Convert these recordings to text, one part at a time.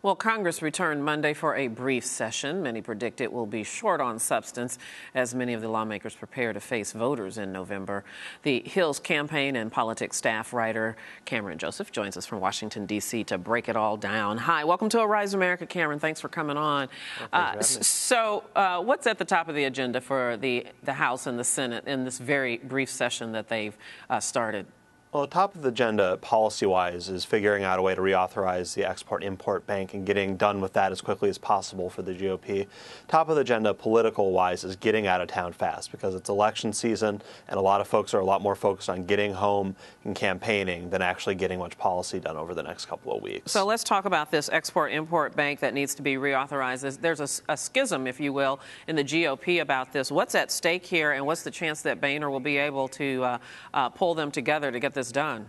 Well, Congress returned Monday for a brief session. Many predict it will be short on substance as many of the lawmakers prepare to face voters in November. The Hill's campaign and politics staff writer Cameron Joseph joins us from Washington, D.C. to break it all down. Hi, welcome to Arise America, Cameron. Thanks for coming on. What's at the top of the agenda for the House and the Senate in this very brief session that they've started? Well, top of the agenda, policy-wise, is figuring out a way to reauthorize the Export-Import Bank and getting done with that as quickly as possible for the GOP. Top of the agenda, political-wise, is getting out of town fast because it's election season, and a lot of folks are a lot more focused on getting home and campaigning than actually getting much policy done over the next couple of weeks. So let's talk about this Export-Import Bank that needs to be reauthorized. There's a schism, if you will, in the GOP about this. What's at stake here, and what's the chance that Boehner will be able to pull them together to get this done?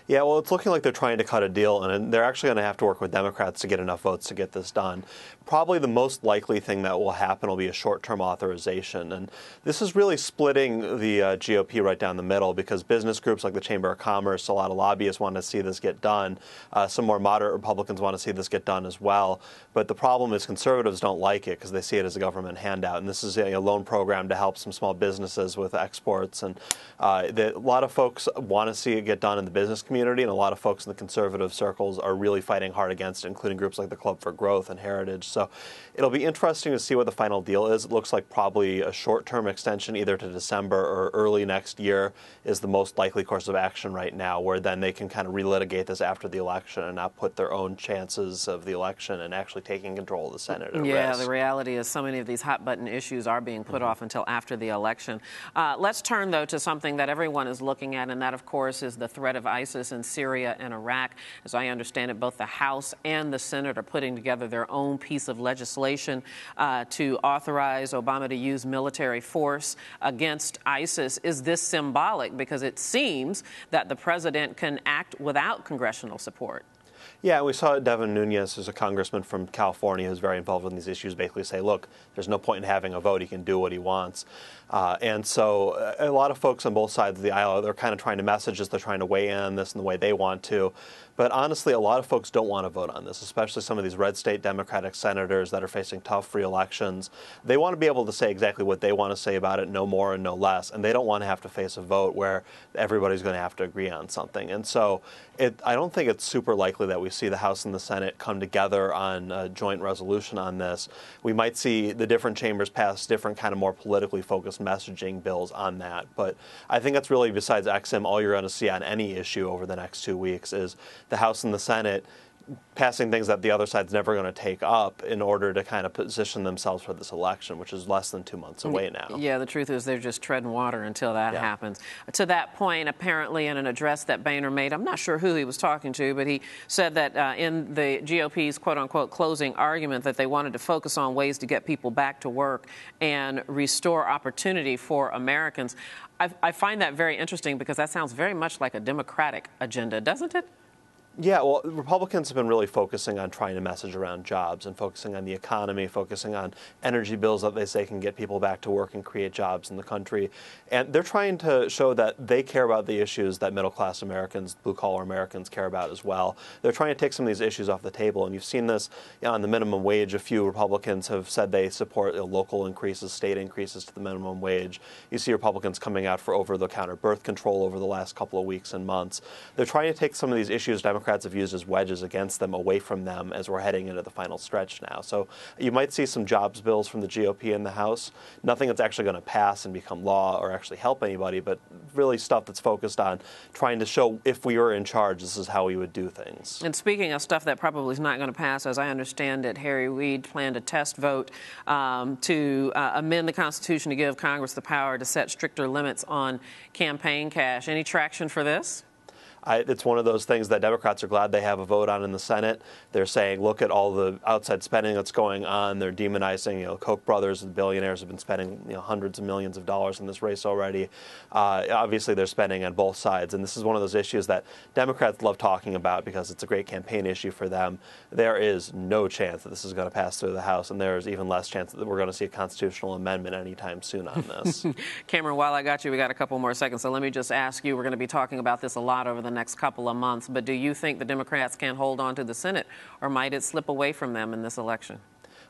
Yeah, well, it's looking like they're trying to cut a deal, and they're actually going to have to work with Democrats to get enough votes to get this done. Probably the most likely thing that will happen will be a short-term authorization. And this is really splitting the GOP right down the middle because business groups like the Chamber of Commerce, a lot of lobbyists want to see this get done. Some more moderate Republicans want to see this get done as well. But the problem is conservatives don't like it because they see it as a government handout. And this is a loan program to help some small businesses with exports. And a lot of folks want to see it get done in the business community, and a lot of folks in the conservative circles are really fighting hard against it, including groups like the Club for Growth and Heritage. So it'll be interesting to see what the final deal is. It looks like probably a short-term extension either to December or early next year is the most likely course of action right now, where then they can kind of relitigate this after the election and not put their own chances of the election and actually taking control of the Senate at risk. The reality is so many of these hot-button issues are being put off until after the election. Let's turn, though, to something that everyone is looking at, and that, of course, is the threat of ISIS in Syria and Iraq. As I understand it, both the House and the Senate are putting together their own piece of legislation to authorize Obama to use military force against ISIS. Is this symbolic? Because it seems that the president can act without congressional support. Yeah, we saw Devin Nunes, who's a congressman from California who's very involved in these issues, basically say, look, there's no point in having a vote. He can do what he wants. And so a lot of folks on both sides of the aisle, they're kind of trying to message this. They're trying to weigh in on this in the way they want to. But honestly, a lot of folks don't want to vote on this, especially some of these red state Democratic senators that are facing tough re-elections. They want to be able to say exactly what they want to say about it, no more and no less. And they don't want to have to face a vote where everybody's going to have to agree on something. And so I don't think it's super likely that we see the House and the Senate come together on a joint resolution on this. We might see the different chambers pass different kind of more politically focused messaging bills on that. But I think that's really, besides XM, all you're going to see on any issue over the next 2 weeks is the House and the Senate passing things that the other side's never going to take up in order to kind of position themselves for this election, which is less than 2 months away now. Yeah, the truth is they're just treading water until that happens. To that point, apparently in an address that Boehner made, I'm not sure who he was talking to, but he said that in the GOP's quote-unquote closing argument that they wanted to focus on ways to get people back to work and restore opportunity for Americans. I find that very interesting because that sounds very much like a Democratic agenda, doesn't it? Yeah, well, Republicans have been really focusing on trying to message around jobs and focusing on the economy, focusing on energy bills that they say can get people back to work and create jobs in the country. And they're trying to show that they care about the issues that middle-class Americans, blue-collar Americans care about as well. They're trying to take some of these issues off the table. And you've seen this on the minimum wage. A few Republicans have said they support local increases, state increases to the minimum wage. You see Republicans coming out for over-the-counter birth control over the last couple of weeks and months. They're trying to take some of these issues Democrats have used as wedges against them away from them as we're heading into the final stretch now. So you might see some jobs bills from the GOP in the House. Nothing that's actually going to pass and become law or actually help anybody, but really stuff that's focused on trying to show if we were in charge, this is how we would do things. And speaking of stuff that probably is not going to pass, as I understand it, Harry Reid planned a test vote to amend the Constitution to give Congress the power to set stricter limits on campaign cash. Any traction for this? It's one of those things that Democrats are glad they have a vote on in the Senate. They're saying, look at all the outside spending that's going on. They're demonizing, Koch brothers and billionaires have been spending, hundreds of millions of dollars in this race already. Obviously, they're spending on both sides. And this is one of those issues that Democrats love talking about because it's a great campaign issue for them. There is no chance that this is going to pass through the House, and there is even less chance that we're going to see a constitutional amendment anytime soon on this. Cameron, while I got you, we got a couple more seconds. So let me just ask you, we're going to be talking about this a lot over the the next couple of months. But do you think the Democrats can hold on to the Senate, or might it slip away from them in this election?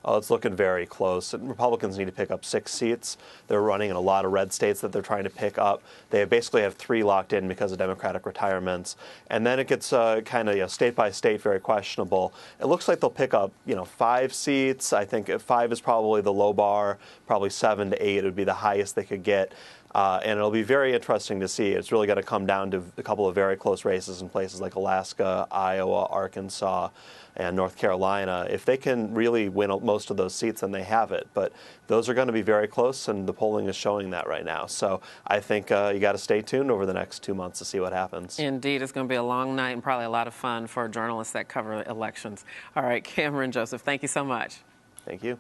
Oh, it's looking very close. Republicans need to pick up 6 seats. They're running in a lot of red states that they're trying to pick up. They basically have 3 locked in because of Democratic retirements. And then it gets kind of state by state very questionable. It looks like they'll pick up 5 seats. I think 5 is probably the low bar. Probably 7 to 8 would be the highest they could get. And it'll be very interesting to see. It's really going to come down to a couple of very close races in places like Alaska, Iowa, Arkansas, and North Carolina. If they can really win most of those seats, then they have it. But those are going to be very close, and the polling is showing that right now. So I think you got to stay tuned over the next 2 months to see what happens. Indeed, it's going to be a long night and probably a lot of fun for journalists that cover elections. All right, Cameron Joseph, thank you so much. Thank you.